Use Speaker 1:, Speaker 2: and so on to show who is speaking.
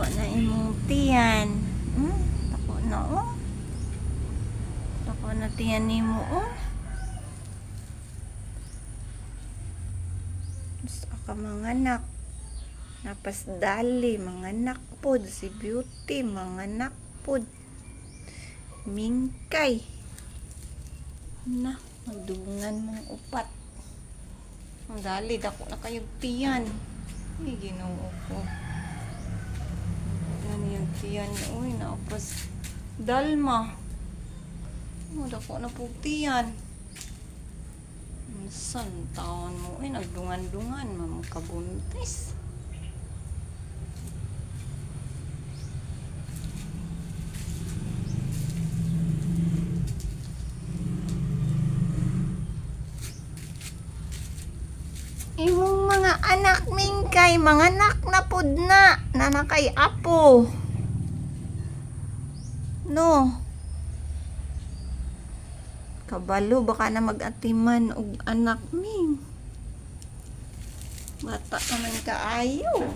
Speaker 1: Dako na imong tiyan. Dako na oh. Dako na tiyan nimo oh. Sa ka mga anak. Napasdali mga anak pod si Beauty, mga anak pod. Mingkay. Na, magdungan mong upat. Ang dali, dako na kayong tiyan. Ay, Ginoo ko. Yan yung tiyan. Uy, napas dalma. Oh, dako na po tiyan. San taon mo? Uy, nagdungan-dungan. Mamukabuntis. Imong mga anak Mingkay, mga anak na pud na nakay apo. No. Kabalo baka na mag-atiman og anak Ming. Bata naman kaayo.